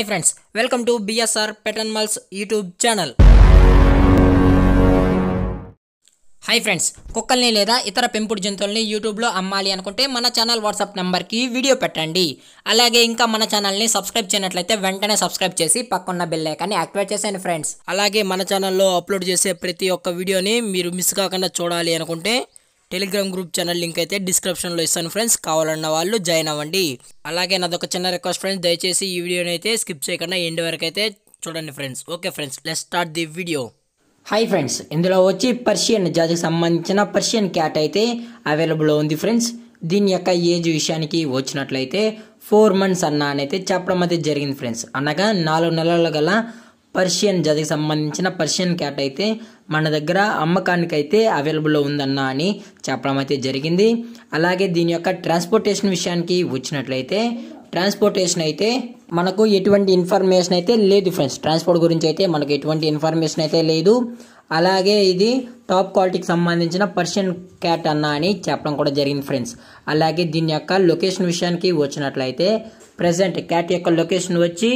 Hi friends, welcome to BSR Pet Animals YouTube channel. Hi friends, కుక్కల్ని లేదా ఇతర పెంపుడు జంతువుల్ని యూట్యూబ్లో అమ్మాలి అనుకుంటే మన ఛానల్ వాట్సాప్ నెంబర్కి వీడియో పెట్టండి. అలాగే ఇంకా మన ఛానల్ని సబ్స్క్రైబ్ చేయనట్లయితే వెంటనే సబ్స్క్రైబ్ చేసి పక్కన్న బెల్ ఐకాన్ని యాక్టివేట్ చేసేయండి ఫ్రెండ్స్. అలాగే మన ఛానల్లో అప్లోడ్ చేసే ప్రతి ఒక్క వీడియోని మీరు మిస్ కాకుండా చూడాలి అనుకుంటే టెలిగ్రామ్ గ్రూప్ ఛానల్ లింక్ అయితే డిస్క్రిప్షన్లో ఇస్తాను ఫ్రెండ్స్, కావాలన్న వాళ్ళు జాయిన్ అవ్వండి. అలాగే నాదొక చిన్న రిక్వెస్ట్ ఫ్రెండ్స్, దయచేసి ఈ వీడియోని అయితే స్కిప్ చేయకుండా ఎండ్ వరకు అయితే చూడండి friends. Okay friends, let's start the video. Hi friends, ఇందులో వచ్చి పర్షియన్ జాతికి సంబంధించిన పర్షియన్ క్యాట్ అయితే అవైలబుల్లో ఉంది ఫ్రెండ్స్. దీని యొక్క ఏజ్ విషయానికి వచ్చినట్లయితే 4 months అయితే చెప్పడం అయితే జరిగింది ఫ్రెండ్స్. అనగా 4 నెలల గల పర్షియన్ జాతికి సంబంధించిన పర్షియన్ క్యాట్ అయితే మన దగ్గర అమ్మకానికి అయితే అవైలబుల్లో ఉందన్న అని చెప్పడం అయితే జరిగింది. అలాగే దీని యొక్క ట్రాన్స్పోర్టేషన్ విషయానికి వచ్చినట్లయితే ట్రాన్స్పోర్టేషన్ అయితే మనకు ఎటువంటి ఇన్ఫర్మేషన్ అయితే లేదు ఫ్రెండ్స్. ట్రాన్స్పోర్ట్ గురించి అయితే మనకు ఎటువంటి ఇన్ఫర్మేషన్ అయితే లేదు. అలాగే ఇది టాప్ క్వాలిటీకి సంబంధించిన పర్షియన్ క్యాట్ అన్న అని చెప్పడం కూడా జరిగింది ఫ్రెండ్స్. అలాగే దీని యొక్క లొకేషన్ విషయానికి వచ్చినట్లయితే ప్రజెంట్ క్యాట్ యొక్క లొకేషన్ వచ్చి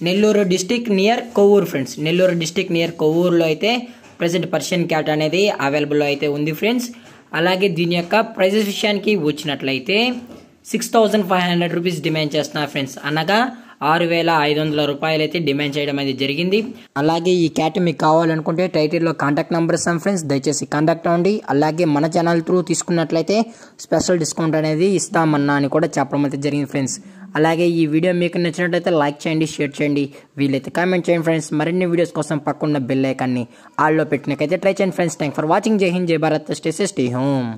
Nellore district near Kovvur friends. Nellore district near కొవ్వూరులో అయితే ప్రజెంట్ పర్షియన్ క్యాట్ అనేది అవైలబుల్లో అయితే ఉంది ఫ్రెండ్స్. అలాగే దీని యొక్క ప్రైజెస్ విషయానికి వచ్చినట్లయితే 6,500 రూపీస్ డిమాండ్ చేస్తున్నారు ఫ్రెండ్స్. అనగా 6,500 రూపాయలు అయితే డిమాండ్ చేయడం అనేది జరిగింది. అలాగే ఈ క్యాట్ మీకు కావాలనుకుంటే టైటిల్లో కాంటాక్ట్ నెంబర్ ఇస్తాం ఫ్రెండ్స్, దయచేసి కాంటాక్ట్ అవ్వండి. అలాగే మన ఛానల్ త్రూ తీసుకున్నట్లయితే స్పెషల్ డిస్కౌంట్ అనేది ఇస్తామన్నా అని కూడా చెప్పడం అయితే జరిగింది ఫ్రెండ్స్. అలాగే ఈ వీడియో మీకు నచ్చినట్లయితే లైక్ చేయండి, షేర్ చేయండి, వీలైతే కామెంట్ చేయండి ఫ్రెండ్స్. మరిన్ని వీడియోస్ కోసం పక్కన్న బెల్ ఐకాన్ని ఆల్లో పెట్టినకైతే ట్రై చేయండి ఫ్రెండ్స్. Thank for watching. జై హింద్, జై Bharat, stay safe, stay home.